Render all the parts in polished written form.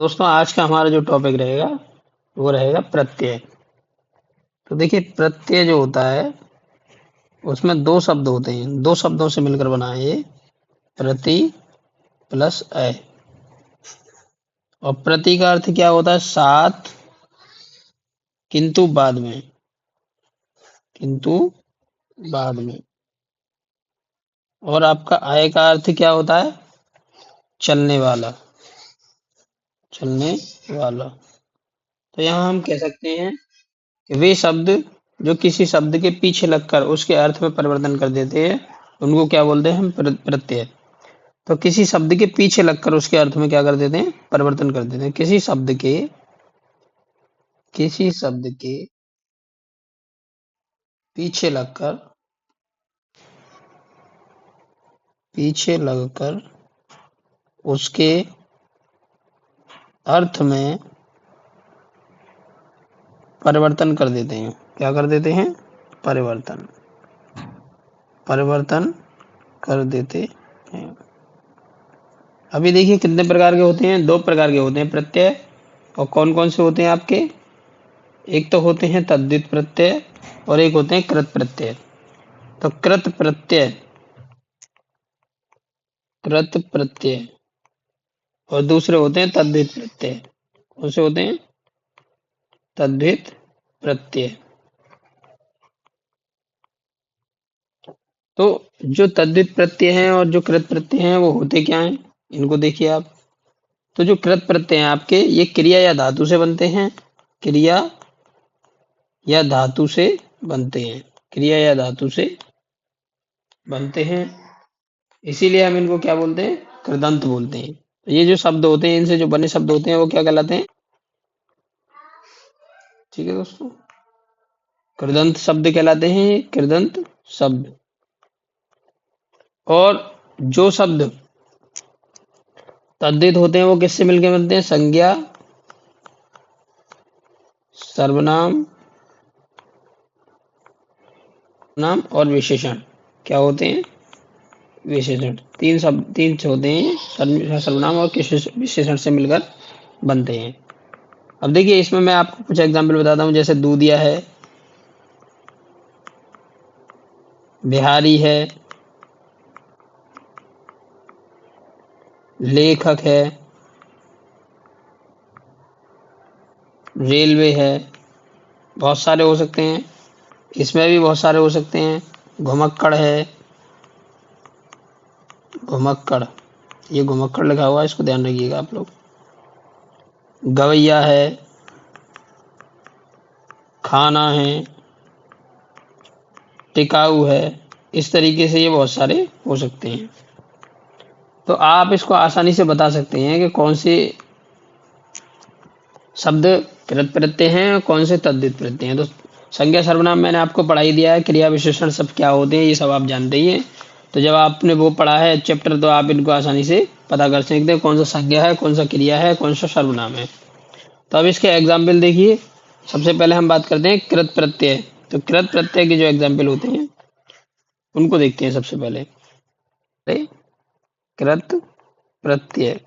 दोस्तों आज का हमारा जो टॉपिक रहेगा वो रहेगा प्रत्यय। तो देखिए प्रत्यय जो होता है उसमें दो शब्द होते हैं, दो शब्दों से मिलकर बना है ये प्रति प्लस अय। और प्रति का अर्थ क्या होता है? साथ, किंतु बाद में, किंतु बाद में। और आपका अय का अर्थ क्या होता है? चलने वाला, चलने वाला। तो यहाँ हम कह सकते हैं कि वे शब्द जो किसी शब्द के पीछे लगकर उसके अर्थ में परिवर्तन कर देते हैं उनको क्या बोलते हैं हम? प्रत्यय। तो किसी शब्द के पीछे लगकर उसके अर्थ में क्या कर देते हैं? परिवर्तन कर देते हैं। किसी शब्द के पीछे लगकर, पीछे लगकर उसके अर्थ में परिवर्तन कर देते हैं। क्या कर देते हैं? परिवर्तन, परिवर्तन कर देते हैं। अभी देखिए कितने प्रकार के होते हैं? दो प्रकार के होते हैं प्रत्यय। और कौन कौन से होते हैं आपके? एक तो होते हैं तद्धित प्रत्यय और एक होते हैं कृत प्रत्यय। तो कृत प्रत्यय और दूसरे होते हैं तद्धित प्रत्यय। कौन से होते हैं? तद्धित प्रत्यय। तो जो तद्धित प्रत्यय हैं और जो कृत प्रत्यय हैं वो होते क्या हैं? इनको देखिए आप। तो जो कृत प्रत्यय हैं आपके, ये क्रिया या धातु से बनते हैं। क्रिया या धातु से बनते हैं। क्रिया या धातु से बनते हैं। इसीलिए हम इनको क्या बोलते हैं? कृदंत बोलते हैं। तो ये जो शब्द होते हैं, इनसे जो बने शब्द होते हैं वो क्या कहलाते हैं? ठीक है दोस्तों, कृदंत शब्द कहलाते हैं। ये कृदंत शब्द। और जो शब्द तद्धित होते हैं वो किससे मिलकर बनते हैं? संज्ञा, सर्वनाम, नाम और विशेषण। क्या होते हैं? विशेषण। तीन से होते हैं। सर्वनाम और विशेषण से मिलकर बनते हैं। अब देखिए इसमें मैं आपको कुछ एग्जाम्पल बताता हूँ। जैसे दूधिया है, बिहारी है, लेखक है, रेलवे है। बहुत सारे हो सकते हैं। इसमें भी बहुत सारे हो सकते हैं। घुमक्कड़ है, घुमक्कड़, ये घुमक्कड़ लिखा हुआ है, इसको ध्यान रखिएगा आप लोग। गवैया है, खाना है, टिकाऊ है। इस तरीके से ये बहुत सारे हो सकते हैं। तो आप इसको आसानी से बता सकते हैं कि कौन से शब्द कृत प्रत्यय हैं और कौन से तद्धित प्रत्यय हैं। तो संज्ञा सर्वनाम मैंने आपको पढ़ा ही दिया है। क्रिया विशेषण सब क्या होते हैं ये सब आप जानते ही हैं। तो जब आपने वो पढ़ा है चैप्टर तो आप इनको आसानी से पता कर सकते हैं कौन सा संज्ञा है, कौन सा क्रिया है, कौन सा सर्वनाम है। तो अब इसके एग्जाम्पल देखिए। सबसे पहले हम बात करते हैं कृत प्रत्यय। तो कृत प्रत्यय के जो एग्जाम्पल होते हैं उनको देखते हैं सबसे पहले। कृत प्रत्यय,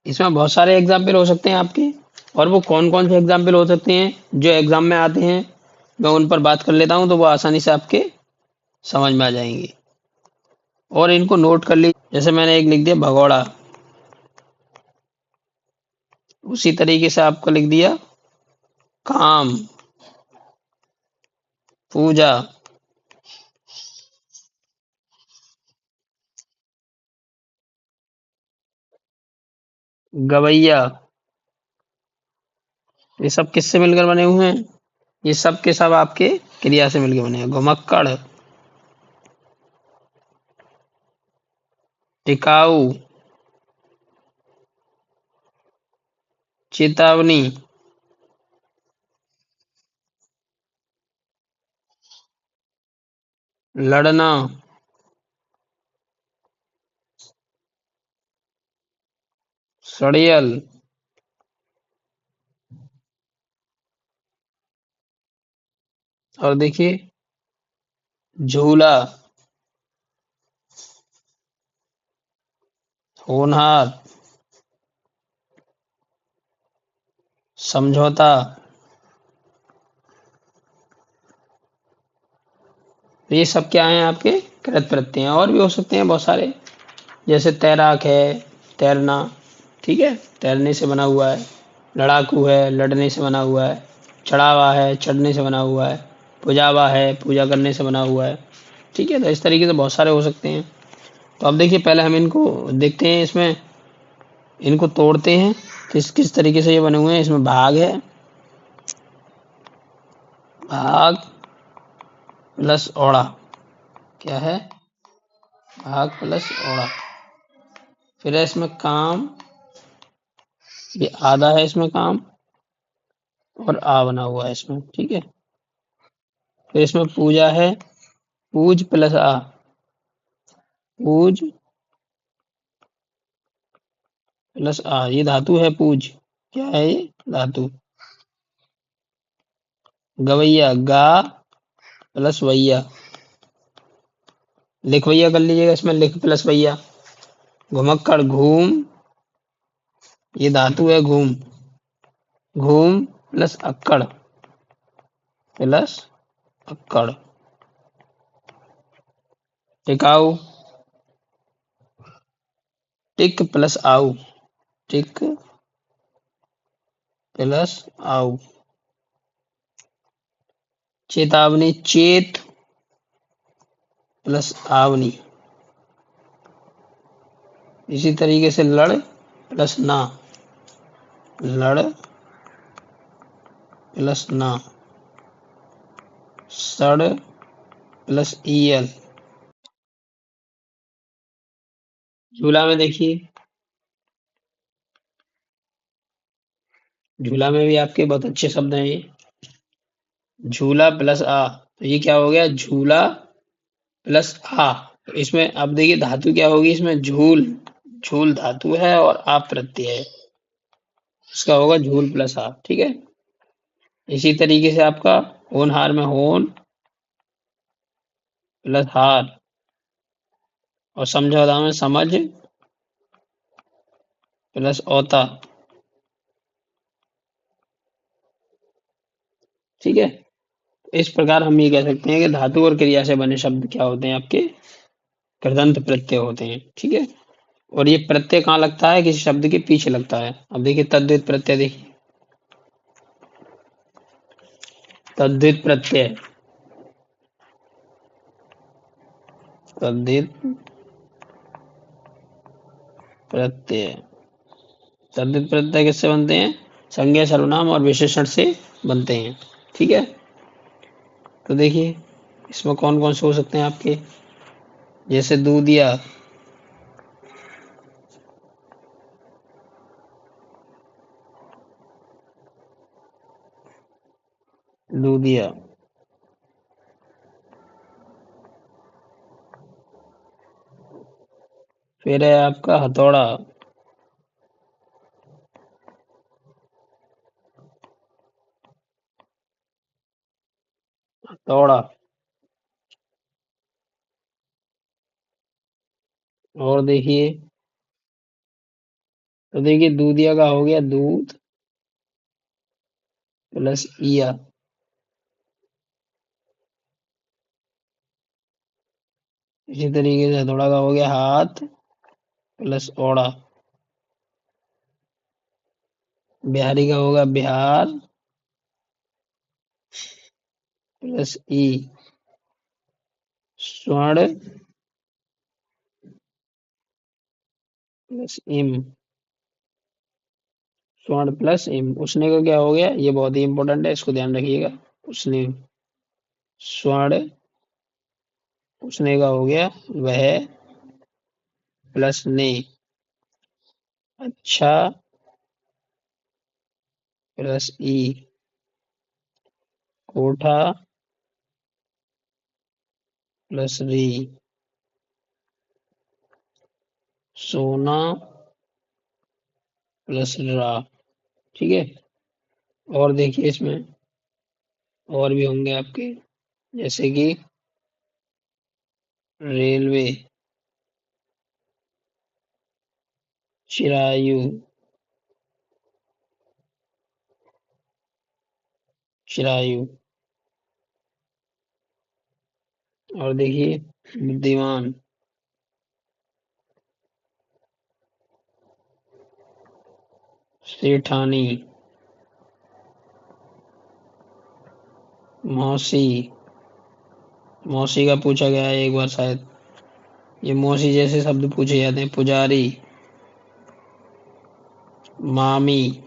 इसमें बहुत सारे एग्जाम्पल हो सकते हैं आपके। और वो कौन कौन से एग्जाम्पल हो सकते हैं जो एग्जाम में आते हैं, मैं उन पर बात कर लेता हूं तो वो आसानी से आपके समझ में आ जाएंगे। और इनको नोट कर लीजिए। जैसे मैंने एक लिख दिया भगोड़ा, उसी तरीके से आपको लिख दिया काम, पूजा, गवैया। ये सब किससे मिलकर बने हुए हैं? ये सब के सब आपके क्रिया से मिलकर बने हैं। घुमक्कड़, टिकाऊ, चेतावनी, लड़ना, सड़ियल, और देखिए झूला, होनहार, समझौता। तो ये सब क्या है आपके कृत प्रत्यय हैं। और भी हो सकते हैं बहुत सारे, जैसे तैराक है, तैरना, ठीक है, तैरने से बना हुआ है। लड़ाकू है, लड़ने से बना हुआ है। चढ़ावा है, चढ़ने से बना हुआ है। पुजावा है, पूजा करने से बना हुआ है। ठीक है, तो इस तरीके से बहुत सारे हो सकते हैं। तो अब देखिए, पहले हम इनको देखते हैं, इसमें इनको तोड़ते हैं किस किस तरीके से ये बने हुए हैं। इसमें भाग है, भाग प्लस ओड़ा, क्या है, भाग प्लस ओड़ा। फिर है इसमें काम, ये आधा है इसमें काम, और आ बना हुआ है इसमें, ठीक है। फिर इसमें पूजा है, पूज प्लस आ, पूज प्लस आ, ये धातु है पूज, क्या है ये, धातु। गवैया, गा प्लस वैया, लिखवैया कर लीजिएगा इसमें, लिख प्लस वैया। घुमक्कड़, घूम, ये धातु है घूम, घूम प्लस अक्कड़, प्लस अक्कड़। टिकाऊ, टिक प्लस आऊ, टिक प्लस आऊ। चेतावनी, चेत प्लस आवनी। इसी तरीके से लड़ प्लस ना, लड़ प्लस ना। सड़ प्लस ईएल। झूला में देखिए, झूला में भी आपके बहुत अच्छे शब्द हैं ये। झूला प्लस आ, तो ये क्या हो गया, झूला प्लस आ। तो इसमें अब देखिए धातु क्या होगी इसमें, झूल, झूल धातु है और आ प्रत्यय है, इसका होगा झूल प्लस आ, ठीक है। इसी तरीके से आपका होनहार में होन प्लस हार, और समझौता में समझ प्लस औता, ठीक है। इस प्रकार हम ये कह सकते हैं कि धातु और क्रिया से बने शब्द क्या होते हैं, आपके कृदंत प्रत्यय होते हैं, ठीक है। और ये प्रत्यय कहाँ लगता है, किसी शब्द के पीछे लगता है। अब देखिए तद्धित प्रत्यय, देखिए तद्धित प्रत्यय, तद्धित प्रत्यय, तद्धित प्रत्यय किससे बनते हैं, संज्ञा सर्वनाम और विशेषण से बनते हैं, ठीक है। तो देखिए इसमें कौन कौन से हो सकते हैं आपके, जैसे दूधिया, दूधिया। फिर है आपका हथौड़ा, हथौड़ा। और देखिए, तो देखिए दूधिया का हो गया दूध प्लस इया। इसी तरीके से हथौड़ा का हो गया हाथ प्लस औड़ा। बिहारी का होगा बिहार प्लस ई। स्वर्ण प्लस इम, स्वर्ण प्लस इम। उसने का क्या हो गया, ये बहुत ही इंपॉर्टेंट है, इसको ध्यान रखिएगा। उसने, स्वर्ण, उसने का हो गया वह प्लस ने, अच्छा प्लस ई, कोठा प्लस री, सोना प्लस रा, ठीक है। और देखिए इसमें और भी होंगे आपके, जैसे कि रेलवे, चिरायु, चिरायु। और देखिए बुद्धिमान, सेठानी, मौसी, मौसी का पूछा गया है एक बार शायद, ये मौसी जैसे शब्द पूछे जाते हैं। पुजारी, मामी,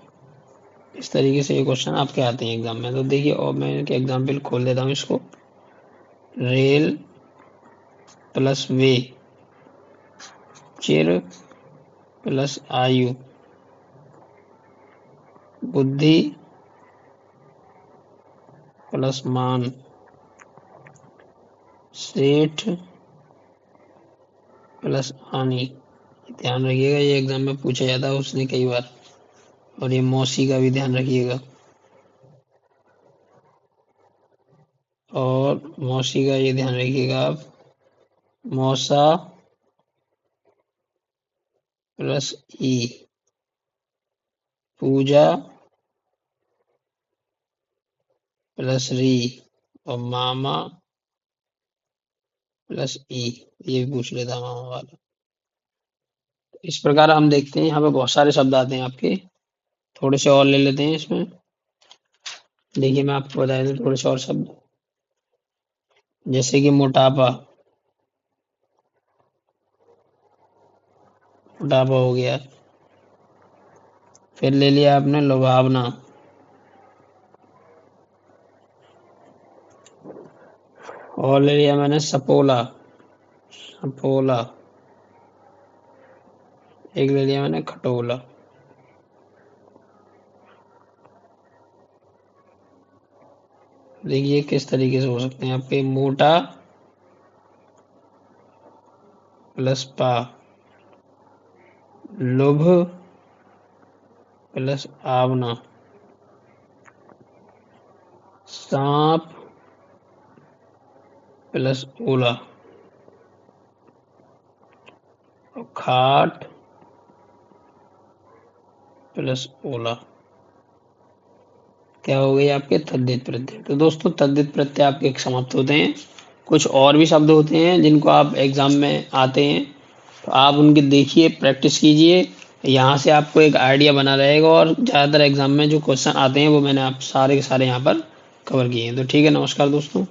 इस तरीके से ये क्वेश्चन आपके आते हैं एग्जाम में। तो देखिए, और मैं एक एग्जाम्पल खोल देता हूँ इसको। रेल प्लस वे, चिर प्लस आयु, बुद्धि प्लस मान, सेठ प्लस आनी। ध्यान रखिएगा, ये एग्जाम में पूछा जाता है उसने कई बार। और ये मौसी का भी ध्यान रखिएगा। और मौसी का ये ध्यान रखिएगा आप, मौसा प्लस ई, पूजा प्लस री, और मामा प्लस ई। ये भी पूछ लेता मामा वाला। इस प्रकार हम देखते हैं यहाँ पे बहुत सारे शब्द आते हैं आपके। थोड़े से और ले लेते हैं इसमें। देखिए मैं आपको बता दूं थोड़े से और शब्द, जैसे कि मोटापा, मोटापा हो गया। फिर ले लिया आपने लुभावना, और ले लिया मैंने सपोला, सपोला। एक ले लिया मैंने खटोला। देखिए किस तरीके से हो सकते हैं आपके, मोटा प्लस पा, लुभ प्लस आवना, सांप प्लस ओला, और खाट प्लस ओला। क्या हो गई आपके तद्धित प्रत्यय। तो दोस्तों तद्धित प्रत्यय आपके समाप्त होते हैं। कुछ और भी शब्द होते हैं जिनको आप एग्जाम में आते हैं, तो आप उनकी देखिए, प्रैक्टिस कीजिए। यहाँ से आपको एक आइडिया बना रहेगा। और ज़्यादातर एग्जाम में जो क्वेश्चन आते हैं वो मैंने आप सारे के सारे यहाँ पर कवर किए हैं। तो ठीक है, नमस्कार दोस्तों।